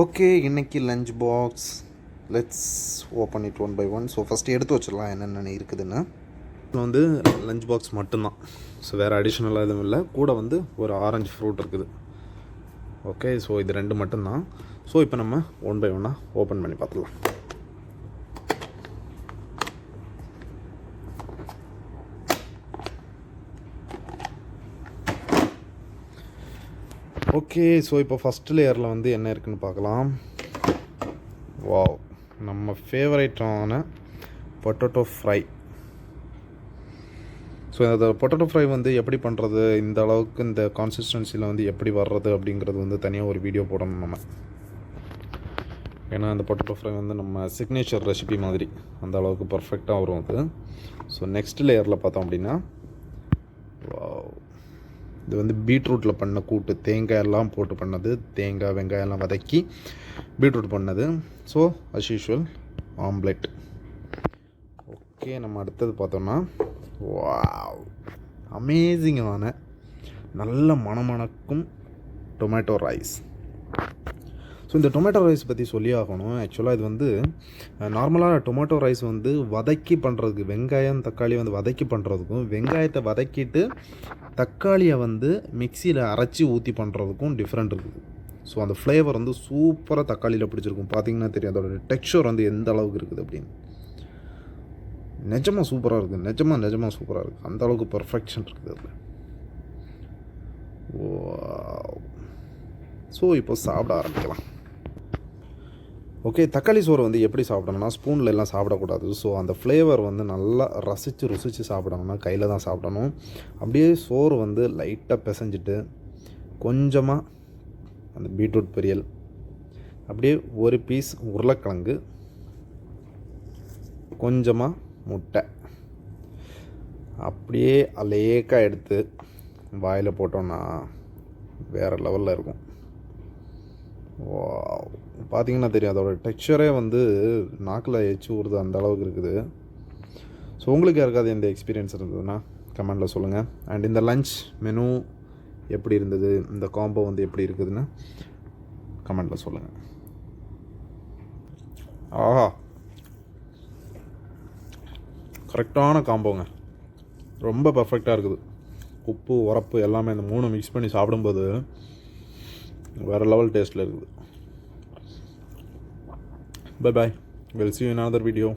Okay, இன்றைக்கி lunch box let's open it one by one. So first எடுத்து வச்சிடலாம் என்னென்ன இருக்குதுன்னு. வந்து லஞ்ச் பாக்ஸ் மட்டும்தான். ஸோ வேறு அடிஷ்னலாக எதுவும் இல்லை. கூட வந்து ஒரு ஆரஞ்சு ஃப்ரூட் இருக்குது. ஓகே, ஸோ இது ரெண்டு மட்டும்தான். ஸோ இப்போ நம்ம ஒன் பை ஒன்னாக ஓப்பன் பண்ணி பார்த்துக்கலாம். ஓகே, ஸோ இப்போ ஃபஸ்ட்டு லேயரில் வந்து என்ன இருக்குதுன்னு பார்க்கலாம். வாவ், நம்ம ஃபேவரேட்டான பொட்டேட்டோ ஃப்ரை. ஸோ அந்த பொட்டேட்டோ ஃப்ரை வந்து எப்படி பண்ணுறது, இந்த அளவுக்கு இந்த கான்சிஸ்டன்சியில் வந்து எப்படி வர்றது அப்படிங்கிறது வந்து தனியாக ஒரு வீடியோ போடணும் நம்ம. ஏன்னா அந்த பொட்டேட்டோ ஃப்ரை வந்து நம்ம சிக்னேச்சர் ரெசிபி மாதிரி அந்த அளவுக்கு பர்ஃபெக்டாக வரும் அது. ஸோ நெக்ஸ்ட் லேயரில் பார்த்தோம் அப்படின்னா, வாவ், இது வந்து பீட்ரூட்டில் பண்ண கூட்டு, தேங்காய் எல்லாம் போட்டு பண்ணது, தேங்காய் வெங்காயம்லாம் வதக்கி பீட்ரூட் பண்ணது. So as usual omelette. Okay, நம்ம அடுத்தது பார்த்தோம்னா, வாவ், அமேசிங்கான நல்ல மணமணக்கும் டொமேட்டோ ரைஸ். ஸோ இந்த டொமேட்டோ ரைஸ் பற்றி சொல்லி ஆகணும். ஆக்சுவலாக இது வந்து நார்மலாக டொமேட்டோ ரைஸ் வந்து வதக்கி பண்ணுறதுக்கு, வெங்காயம் தக்காளி வந்து வதக்கி பண்ணுறதுக்கும், வெங்காயத்தை வதக்கிட்டு தக்காளியை வந்து மிக்சியில் அரைச்சி ஊற்றி பண்ணுறதுக்கும் டிஃப்ரெண்ட் இருக்குது. ஸோ அந்த ஃப்ளேவர் வந்து சூப்பராக தக்காளியில் பிடிச்சிருக்கும். பார்த்திங்கன்னா தெரியும் அதோட டெக்ஸ்சர் வந்து எந்த அளவுக்கு இருக்குது அப்படின்னு. நிஜமாக சூப்பராக இருக்குது, நிஜமாக சூப்பராக இருக்குது. அந்த அளவுக்கு பர்ஃபெக்ஷன் இருக்குது அதில். ஸோ இப்போ சாப்பிட ஆரம்பிக்கலாம். ஓகே, தக்காளி சோறு வந்து எப்படி சாப்பிடணும்னா ஸ்பூனில் எல்லாம் சாப்பிடக்கூடாது. ஸோ அந்த ஃப்ளேவர் வந்து நல்லா ருசித்து சாப்பிடணும்னா கையில் தான் சாப்பிடணும். அப்படியே சோறு வந்து லைட்டாக பிசைஞ்சிட்டு கொஞ்சமாக அந்த பீட்ரூட் பொரியல், அப்படியே ஒரு பீஸ் உருளைக்கிழங்கு, கொஞ்சமாக முட்டை, அப்படியே லேக்காக எடுத்து வாயில் போட்டோன்னா வேறு லெவலில் இருக்கும். பார்த்திங்கன்னா தெரியும் அதோட டெக்ஸ்சரே வந்து நாக்கில் எச்சு ஊறுது, அந்த அளவுக்கு இருக்குது. ஸோ உங்களுக்கு யாருக்காவது எந்த எக்ஸ்பீரியன்ஸ் இருந்ததுன்னா கமெண்டில் சொல்லுங்கள். அண்ட் இந்த லஞ்ச் மெனு எப்படி இருந்தது, இந்த காம்போ வந்து எப்படி இருக்குதுன்னு கமெண்டில் சொல்லுங்கள். ஆஹா, கரெக்டான காம்போங்க, ரொம்ப பர்ஃபெக்டாக இருக்குது. உப்பு உரப்பு எல்லாமே இந்த மூணு மிக்ஸ் பண்ணி சாப்பிடும்போது வேறு லெவல் டேஸ்ட்டில் இருக்குது. Bye bye. We'll see you in another video.